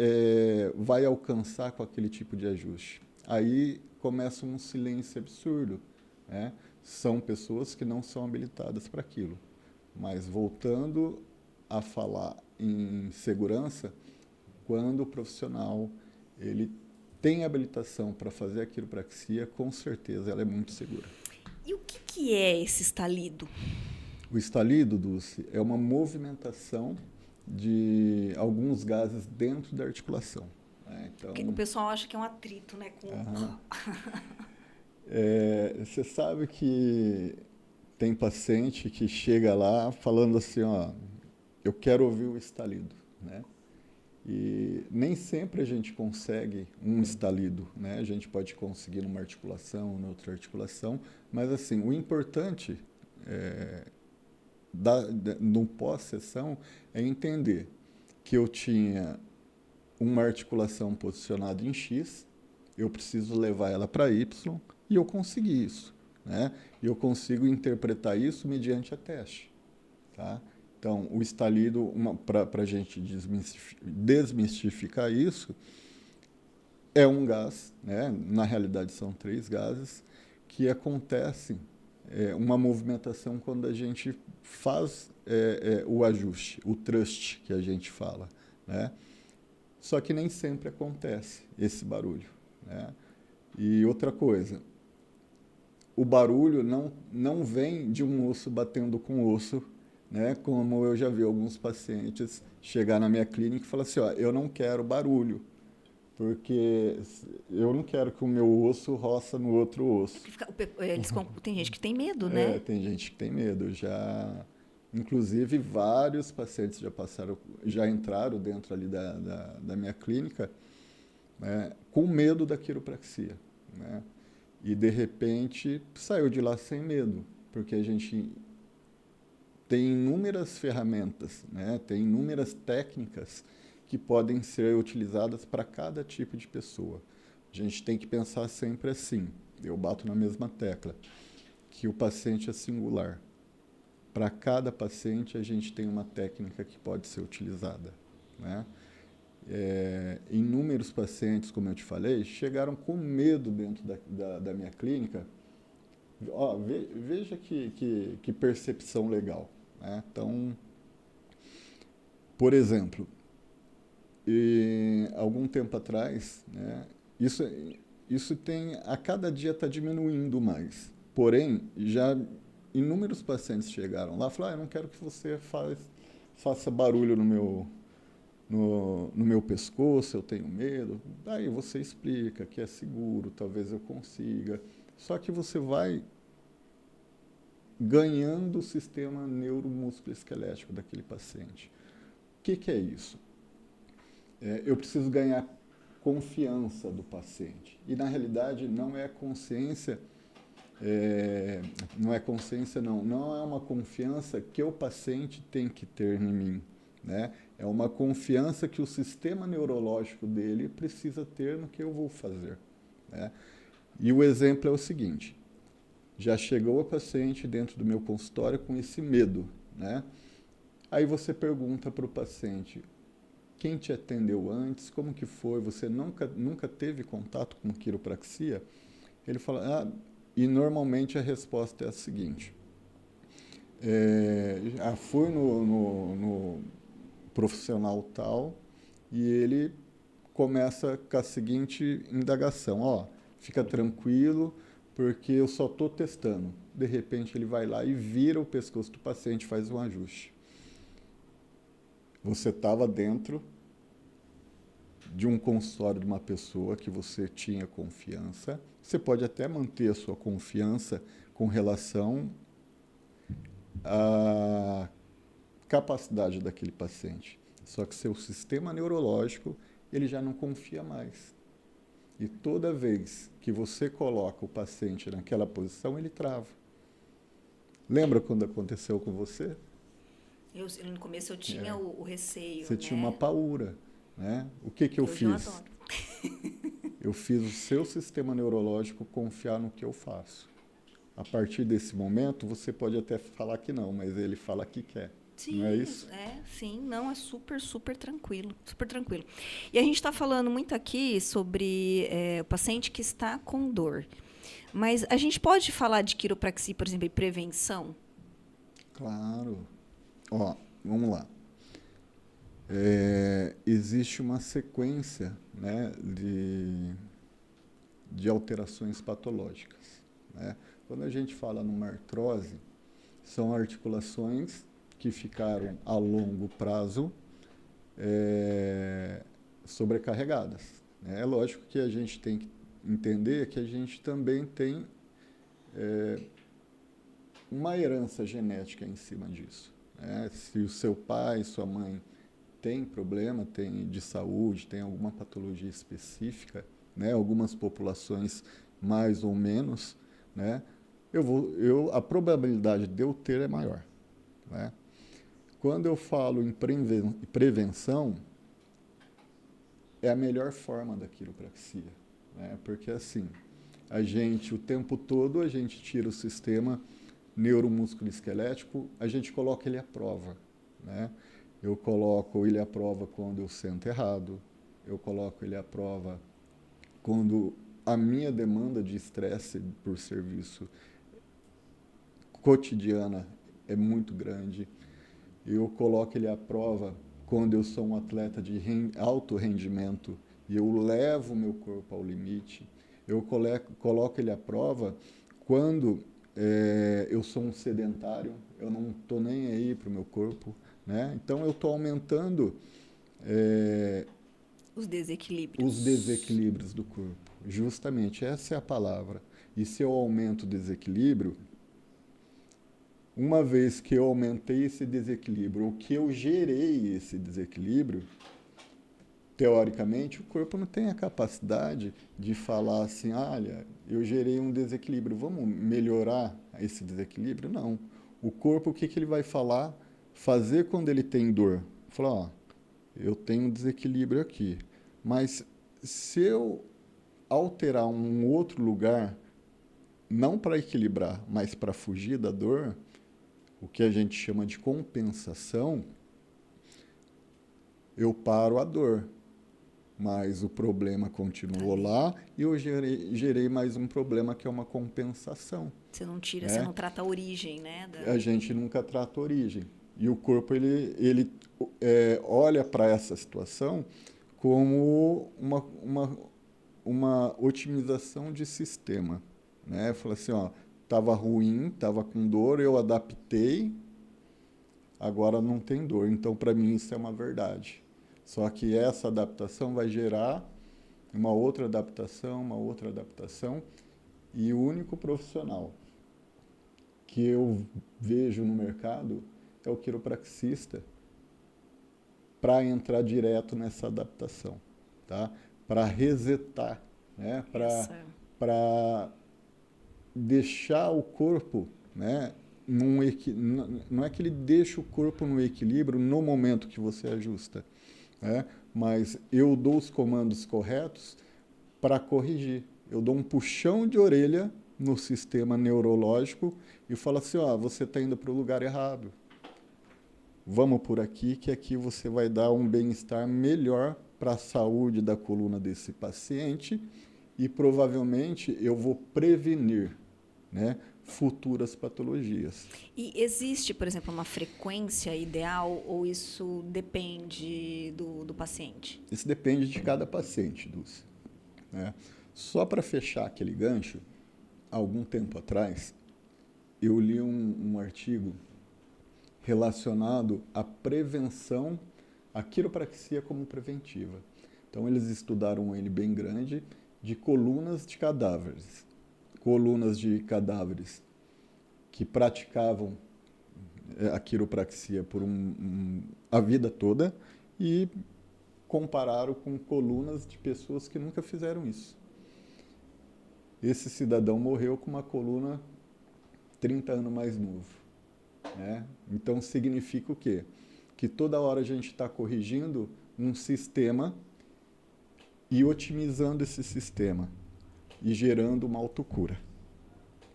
vai alcançar com aquele tipo de ajuste. Aí começa um silêncio absurdo, né? São pessoas que não são habilitadas para aquilo. Mas voltando a falar em segurança, quando o profissional ele tem habilitação para fazer a quiropraxia, com certeza ela é muito segura. E o que é esse estalido? O estalido, Dulce, é uma movimentação de alguns gases dentro da articulação. Né? Então, o pessoal acha que é um atrito, né? Você sabe que tem paciente que chega lá falando assim, eu quero ouvir o estalido, né? E nem sempre a gente consegue um estalido, né? A gente pode conseguir numa articulação, noutra articulação, mas assim, o importante no pós-sessão é entender que eu tinha uma articulação posicionada em X, eu preciso levar ela para Y e eu consegui isso, né? E eu consigo interpretar isso mediante a teste, tá? Então, o estalido, para a gente desmistificar isso, é um gás, né? Na realidade são 3 gases, que acontecem uma movimentação quando a gente faz o ajuste, o thrust que a gente fala, né? Só que nem sempre acontece esse barulho, né? E outra coisa, o barulho não vem de um osso batendo com osso, né? Como eu já vi alguns pacientes chegar na minha clínica e falar assim, eu não quero barulho, porque eu não quero que o meu osso roça no outro osso. Tem gente que tem medo, né? Tem gente que tem medo. Inclusive, vários pacientes já entraram dentro ali da minha clínica, né, com medo da quiropraxia, né? E, de repente, saiu de lá sem medo, porque a gente tem inúmeras ferramentas, né? Tem inúmeras técnicas que podem ser utilizadas para cada tipo de pessoa. A gente tem que pensar sempre assim, eu bato na mesma tecla, que o paciente é singular. Para cada paciente, a gente tem uma técnica que pode ser utilizada, né? Inúmeros pacientes, como eu te falei, chegaram com medo dentro da minha clínica. Ó, veja que percepção legal, né? Então, por exemplo, algum tempo atrás, né, isso tem, a cada dia está diminuindo mais. Porém, já inúmeros pacientes chegaram lá e falaram, eu não quero que você faça barulho no meu pescoço, eu tenho medo. Aí você explica que é seguro, talvez eu consiga. Só que você vai ganhando o sistema neuromusculoesquelético daquele paciente. O que é isso? Eu preciso ganhar confiança do paciente. E, na realidade, não é consciência, não é uma confiança que o paciente tem que ter em mim, né? É uma confiança que o sistema neurológico dele precisa ter no que eu vou fazer, né? E o exemplo é o seguinte, já chegou a paciente dentro do meu consultório com esse medo, né? Aí você pergunta para o paciente, quem te atendeu antes, como que foi, você nunca teve contato com quiropraxia? Ele fala, e normalmente a resposta é a seguinte, fui no profissional tal e ele começa com a seguinte indagação, fica tranquilo porque eu só estou testando. De repente ele vai lá e vira o pescoço do paciente e faz um ajuste. Você estava dentro de um consultório de uma pessoa que você tinha confiança. Você pode até manter a sua confiança com relação à capacidade daquele paciente. Só que seu sistema neurológico, ele já não confia mais. E toda vez que você coloca o paciente naquela posição, ele trava. Lembra quando aconteceu com você? No começo eu tinha o receio, Você né? tinha uma paura, né? O que eu Hoje fiz? eu adoro. Eu fiz o seu sistema neurológico confiar no que eu faço. A partir desse momento, você pode até falar que não, mas ele fala que quer. Sim, não é isso? sim, não, é super tranquilo, super tranquilo. E a gente está falando muito aqui sobre o paciente que está com dor. Mas a gente pode falar de quiropraxia, por exemplo, e prevenção? Claro. Vamos lá. Existe uma sequência, né, de alterações patológicas, né? Quando a gente fala numa artrose, são articulações que ficaram a longo prazo sobrecarregadas, né? É lógico que a gente tem que entender que a gente também tem uma herança genética em cima disso, né? Se o seu pai, sua mãe tem problema, tem de saúde, tem alguma patologia específica, né? Algumas populações mais ou menos, né? A probabilidade de eu ter é maior, né? Quando eu falo em prevenção, é a melhor forma da quiropraxia, né? Porque assim, o tempo todo, a gente tira o sistema neuromusculoesquelético, a gente coloca ele à prova, né? Eu coloco ele à prova quando eu sento errado, eu coloco ele à prova quando a minha demanda de estresse por serviço cotidiana é muito grande, eu coloco ele à prova quando eu sou um atleta de alto rendimento e eu levo o meu corpo ao limite, eu coloco ele à prova quando eu sou um sedentário, eu não estou nem aí para o meu corpo, né? Então eu estou aumentando Os desequilíbrios. os desequilíbrios do corpo. Justamente, essa é a palavra. E se eu aumento o desequilíbrio, uma vez que eu aumentei esse desequilíbrio, ou que eu gerei esse desequilíbrio, teoricamente, o corpo não tem a capacidade de falar assim, olha, eu gerei um desequilíbrio, vamos melhorar esse desequilíbrio? Não. O corpo, o que, que ele vai fazer quando ele tem dor? Falar, ó, eu tenho um desequilíbrio aqui, mas se eu alterar um outro lugar, não para equilibrar, mas para fugir da dor, o que a gente chama de compensação, eu paro a dor. Mas o problema continuou lá e eu gerei mais um problema que é uma compensação. Você não tira, Né? você não trata a origem, né? A gente nunca trata a origem. E o corpo, ele olha para essa situação como uma otimização de sistema. Né? Fala assim, ó, estava ruim, estava com dor, eu adaptei, agora não tem dor. Então, para mim, isso é uma verdade. Só que essa adaptação vai gerar uma outra adaptação, e o único profissional que eu vejo no mercado é o quiropraxista para entrar direto nessa adaptação, tá? Para resetar, né? Para deixar o corpo, né? Não é que ele deixa o corpo no equilíbrio no momento que você ajusta, né? Mas eu dou os comandos corretos para corrigir. Eu dou um puxão de orelha no sistema neurológico e falo assim, ó, você está indo para o lugar errado. Vamos por aqui, que aqui você vai dar um bem-estar melhor para a saúde da coluna desse paciente e provavelmente eu vou prevenir, né, futuras patologias. E existe, por exemplo, uma frequência ideal ou isso depende do paciente? Isso depende de cada paciente, Dulce. Né? Só para fechar aquele gancho, algum tempo atrás, eu li um artigo relacionado à prevenção, à quiropraxia como preventiva. Então, eles estudaram ele bem grande de colunas de cadáveres. Colunas de cadáveres que praticavam a quiropraxia por a vida toda e compararam com colunas de pessoas que nunca fizeram isso. Esse cidadão morreu com uma coluna 30 anos mais novo. Né? Então, significa o quê? Que toda hora a gente está corrigindo um sistema e otimizando esse sistema e gerando uma autocura.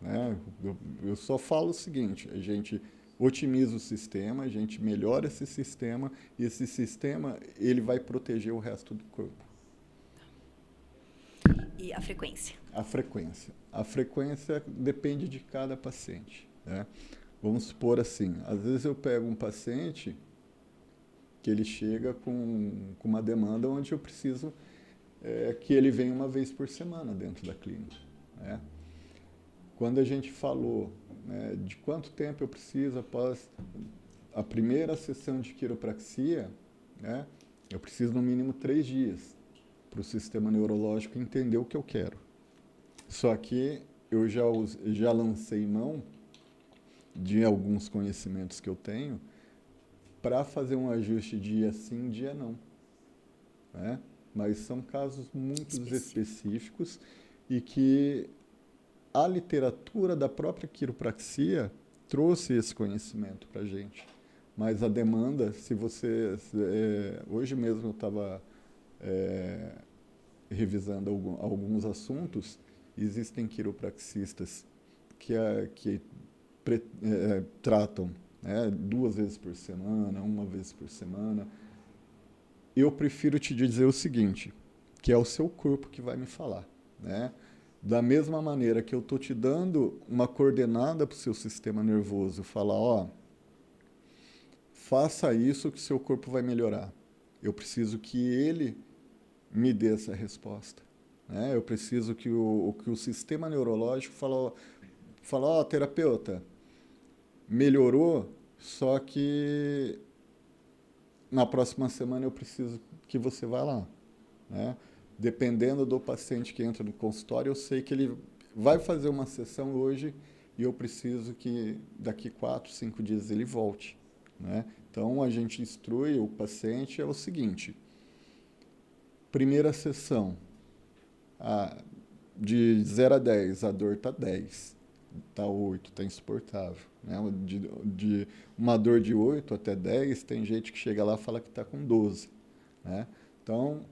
Né? Eu só falo o seguinte, a gente otimiza o sistema, a gente melhora esse sistema e esse sistema ele vai proteger o resto do corpo. E a frequência? A frequência. A frequência depende de cada paciente. Né? Vamos supor assim, às vezes eu pego um paciente que ele chega com uma demanda onde eu preciso que ele venha uma vez por semana dentro da clínica. Né? Quando a gente falou de quanto tempo eu preciso após a primeira sessão de quiropraxia, né, eu preciso no mínimo 3 dias para o sistema neurológico entender o que eu quero. Só que eu já lancei mão de alguns conhecimentos que eu tenho para fazer um ajuste dia sim, dia não. Né? Mas são casos muito específicos e que a literatura da própria quiropraxia trouxe esse conhecimento para a gente. Mas a demanda, se você... hoje mesmo eu estava revisando alguns assuntos, existem quiropraxistas que tratam 2 vezes por semana, 1 vez por semana. Eu prefiro te dizer o seguinte, que é o seu corpo que vai me falar, né? Da mesma maneira que eu estou te dando uma coordenada para o seu sistema nervoso, falar, ó, faça isso que seu corpo vai melhorar. Eu preciso que ele me dê essa resposta. Né? Eu preciso que o sistema neurológico fala, ó, terapeuta, melhorou, só que na próxima semana eu preciso que você vá lá. Né? Dependendo do paciente que entra no consultório, eu sei que ele vai fazer uma sessão hoje e eu preciso que daqui 4, 5 dias ele volte, né? Então, a gente instrui o paciente é o seguinte: primeira sessão, de 0 a 10, a dor está 10, está 8, está insuportável, né? De uma dor de 8 até 10, tem gente que chega lá e fala que está com 12, né? Então,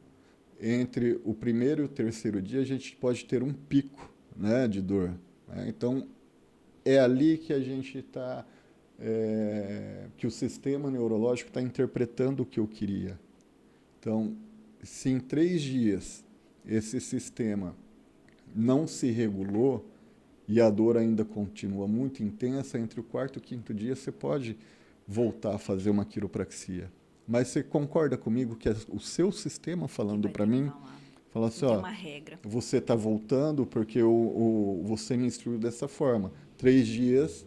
entre o primeiro e o terceiro dia, a gente pode ter um pico, né, de dor, né? Então, é ali que a gente está, que o sistema neurológico está interpretando o que eu queria. Então, se em 3 dias esse sistema não se regulou e a dor ainda continua muito intensa, entre o quarto e o quinto dia você pode voltar a fazer uma quiropraxia. Mas você concorda comigo que é o seu sistema falando para mim, fala assim, Não tem ó, uma regra. você está voltando porque você me instruiu dessa forma. 3 dias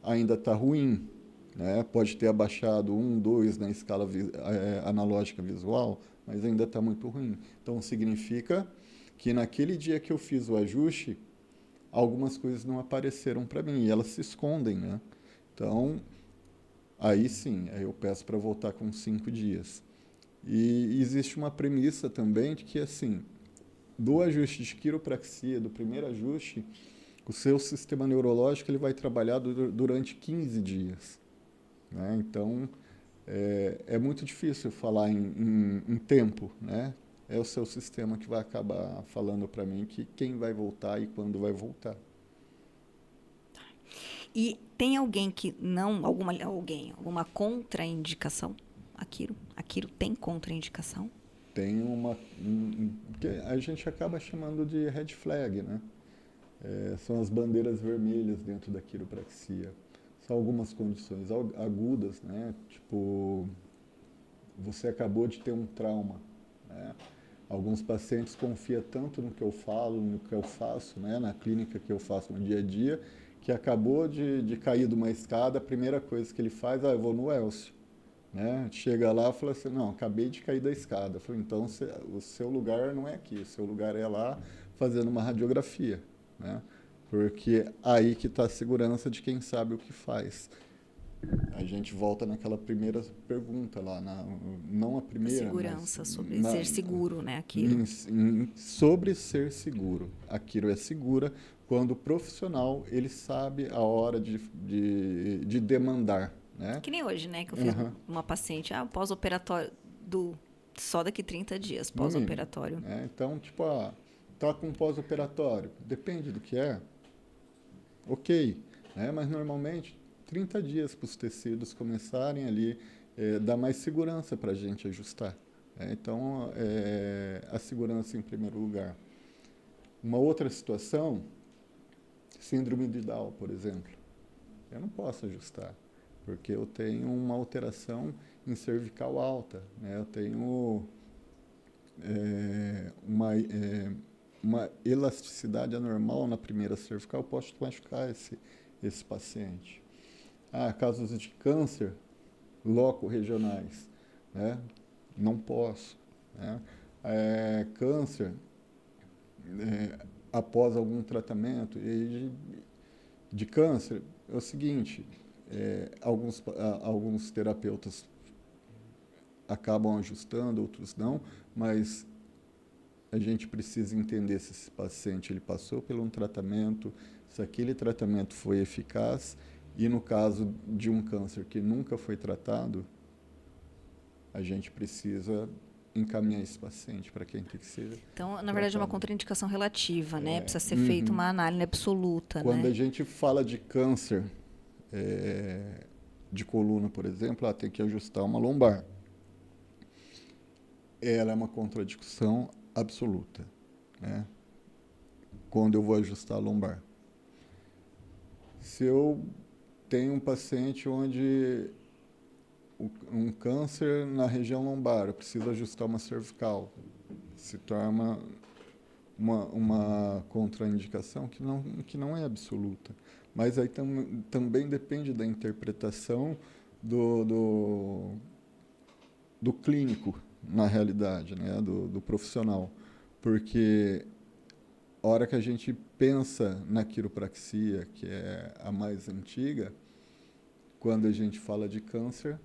ainda está ruim, né? Pode ter abaixado 1, 2 na escala analógica visual, mas ainda está muito ruim. Então, significa que naquele dia que eu fiz o ajuste, algumas coisas não apareceram para mim e elas se escondem, né? Então, aí sim, aí eu peço para voltar com 5 dias. E existe uma premissa também de que, assim, do ajuste de quiropraxia, do primeiro ajuste, o seu sistema neurológico ele vai trabalhar durante 15 dias, né? Então, é muito difícil falar em tempo, né? É o seu sistema que vai acabar falando para mim que quem vai voltar e quando vai voltar. E tem alguém que não, alguma contraindicação? Aquilo tem contraindicação? Tem que a gente acaba chamando de red flag, né? São as bandeiras vermelhas dentro da quiropraxia. São algumas condições agudas, né? Tipo, você acabou de ter um trauma, né? Alguns pacientes confiam tanto no que eu falo, no que eu faço, né? Na clínica que eu faço no dia a dia, que acabou de cair de uma escada, a primeira coisa que ele faz, eu vou no Elcio. Né? Chega lá e fala assim, não, acabei de cair da escada. Eu falei, então o seu lugar não é aqui, o seu lugar é lá fazendo uma radiografia, né? Porque aí que está a segurança de quem sabe o que faz. A gente volta naquela primeira pergunta lá, não a primeira, mas Segurança, sobre ser seguro, né, aquilo. sobre ser seguro. Aquilo é segura quando o profissional ele sabe a hora de demandar, né? Que nem hoje, né, que eu fiz Uhum. uma paciente, pós-operatório só daqui 30 dias, No mínimo, pós-operatório. né? Então, tipo, tá com pós-operatório, depende do que é, ok, né? Mas normalmente 30 dias para os tecidos começarem ali, dá mais segurança para a gente ajustar, né? Então, a segurança em primeiro lugar. Uma outra situação, síndrome de Down, por exemplo, eu não posso ajustar, porque eu tenho uma alteração em cervical alta, né? Eu tenho uma elasticidade anormal na primeira cervical, eu posso machucar esse paciente. Casos de câncer loco-regionais, né? Não posso, né? Câncer após algum tratamento de câncer, é o seguinte, alguns terapeutas acabam ajustando, outros não, mas a gente precisa entender se esse paciente ele passou por um tratamento, se aquele tratamento foi eficaz, e no caso de um câncer que nunca foi tratado, a gente precisa encaminhar esse paciente para quem tem que ser Então, na verdade, é uma tratado. contraindicação relativa, né? Precisa ser feita Uhum. uma análise absoluta, Quando né? a gente fala de câncer de coluna, por exemplo, tem que ajustar uma lombar. Ela é uma contradição absoluta, né? Quando eu vou ajustar a lombar. Se eu tenho um paciente onde um câncer na região lombar, eu preciso ajustar uma cervical, se torna uma contraindicação que não é absoluta. Mas aí também depende da interpretação do clínico, na realidade, né? do profissional. Porque a hora que a gente pensa na quiropraxia, que é a mais antiga, quando a gente fala de câncer,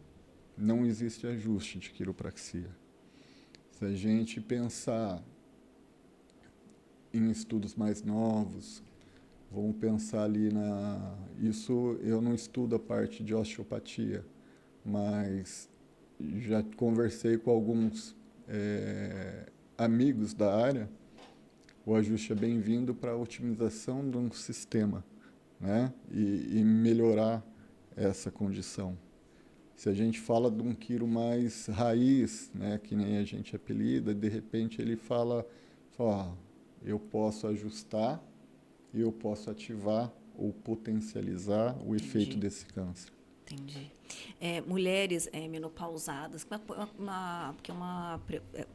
não existe ajuste de quiropraxia. Se a gente pensar em estudos mais novos, vamos pensar ali Isso eu não estudo a parte de osteopatia, mas já conversei com alguns amigos da área. O ajuste é bem-vindo para a otimização de um sistema, né? E melhorar essa condição. Se a gente fala de um quiro mais raiz, né, que nem a gente apelida, de repente ele fala, eu posso ajustar e eu posso ativar ou potencializar o efeito desse câncer. Entendi. Mulheres menopausadas, porque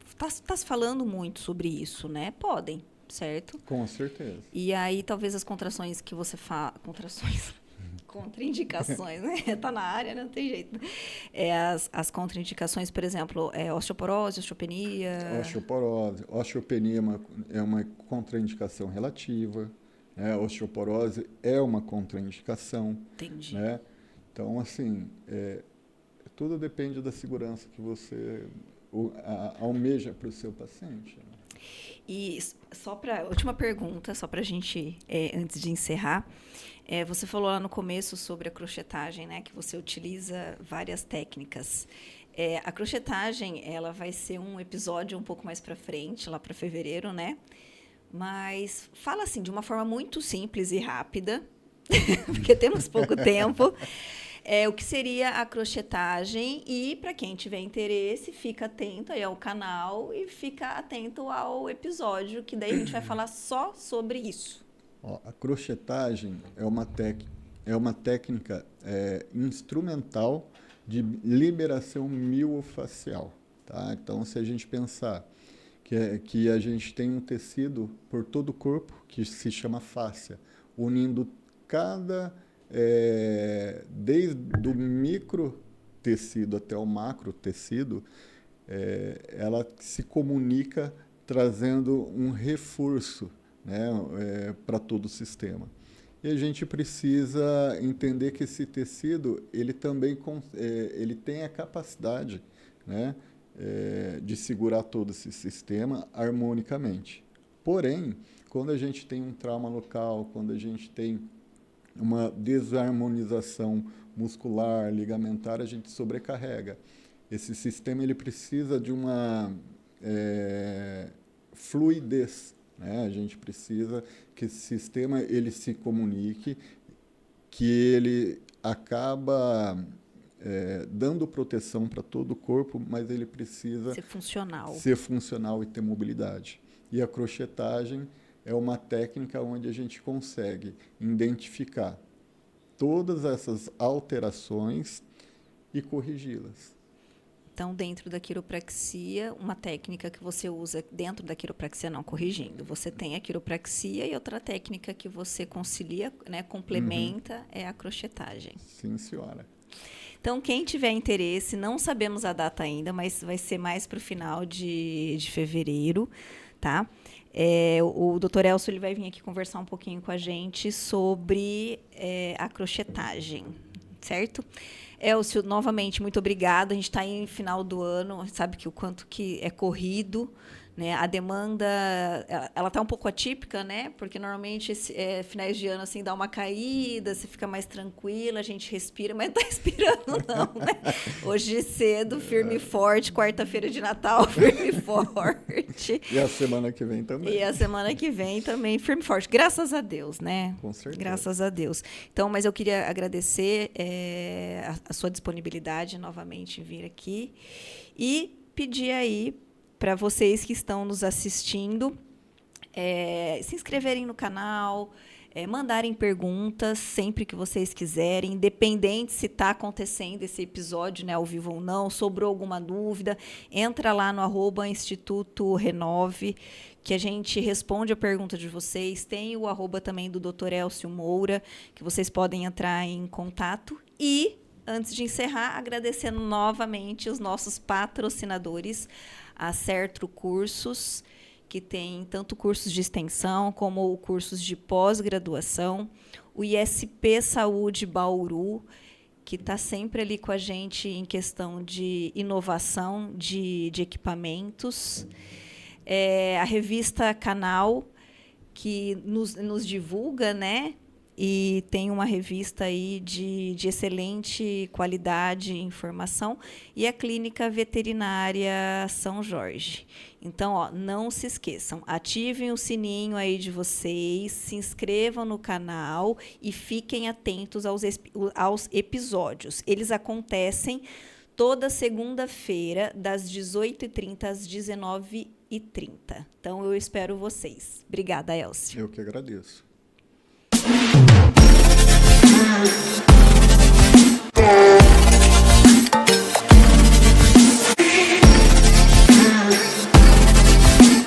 está se falando muito sobre isso, né? Podem, certo? Com certeza. E aí talvez as contrações que você fala, contraindicações, né? Está na área, não tem jeito. As contraindicações, por exemplo, osteoporose, osteopenia. Osteopenia é uma contraindicação relativa. Osteoporose é uma contraindicação. Entendi. Né? Então, assim, tudo depende da segurança que você almeja para o seu paciente. Né? E última pergunta, só para a gente, antes de encerrar. Você falou lá no começo sobre a crochetagem, né? Que você utiliza várias técnicas. A crochetagem, ela vai ser um episódio um pouco mais para frente, lá para fevereiro, né? Mas fala assim, de uma forma muito simples e rápida, porque temos pouco tempo, o que seria a crochetagem. E, para quem tiver interesse, fica atento aí ao canal e fica atento ao episódio, que daí a gente vai falar só sobre isso. A crochetagem é uma técnica instrumental de liberação miofacial. Tá? Então, se a gente pensar que a gente tem um tecido por todo o corpo, que se chama fáscia, unindo desde o micro tecido até o macro tecido, ela se comunica trazendo um reforço, né, para todo o sistema. E a gente precisa entender que esse tecido ele também ele tem a capacidade, né, de segurar todo esse sistema harmonicamente. Porém, quando a gente tem um trauma local, quando a gente tem uma desarmonização muscular, ligamentar, a gente sobrecarrega. Esse sistema ele precisa de uma fluidez, né? A gente precisa que esse sistema ele se comunique, que ele acaba dando proteção para todo o corpo, mas ele precisa ser funcional e ter mobilidade. E a crochetagem é uma técnica onde a gente consegue identificar todas essas alterações e corrigi-las. Então, dentro da quiropraxia, uma técnica que você usa dentro da quiropraxia, não, corrigindo, você tem a quiropraxia e outra técnica que você concilia, né, complementa, é a crochetagem. Sim, senhora. Então, quem tiver interesse, não sabemos a data ainda, mas vai ser mais para o final de fevereiro, tá? O Dr. Elcio ele vai vir aqui conversar um pouquinho com a gente sobre a crochetagem, certo? Elcio, novamente, muito obrigada. A gente está em final do ano, a gente sabe que o quanto que é corrido, né? A demanda, ela está um pouco atípica, né? Porque normalmente finais de ano assim dá uma caída, você fica mais tranquila, a gente respira, mas não está respirando não, né? Hoje cedo, firme e forte, quarta-feira de Natal, firme e forte. E a semana que vem também. E a semana que vem também, firme e forte. Graças a Deus, né? Com certeza. Graças a Deus. Então, mas eu queria agradecer a sua disponibilidade novamente em vir aqui e pedir aí para vocês que estão nos assistindo, se inscreverem no canal, mandarem perguntas sempre que vocês quiserem, independente se está acontecendo esse episódio, né, ao vivo ou não, sobrou alguma dúvida, entra lá no @Instituto Renove, que a gente responde a pergunta de vocês. Tem o @ também do Dr. Elcio Moura, que vocês podem entrar em contato. E, antes de encerrar, agradecendo novamente os nossos patrocinadores, a Certro Cursos, que tem tanto cursos de extensão como cursos de pós-graduação. O ISP Saúde Bauru, que está sempre ali com a gente em questão de inovação de equipamentos. A revista Canal, que nos divulga, né? E tem uma revista aí de excelente qualidade e informação, e a Clínica Veterinária São Jorge. Então, não se esqueçam, ativem o sininho aí de vocês, se inscrevam no canal e fiquem atentos aos episódios. Eles acontecem toda segunda-feira, das 18h30 às 19h30. Então, eu espero vocês. Obrigada, Elcio. Eu que agradeço.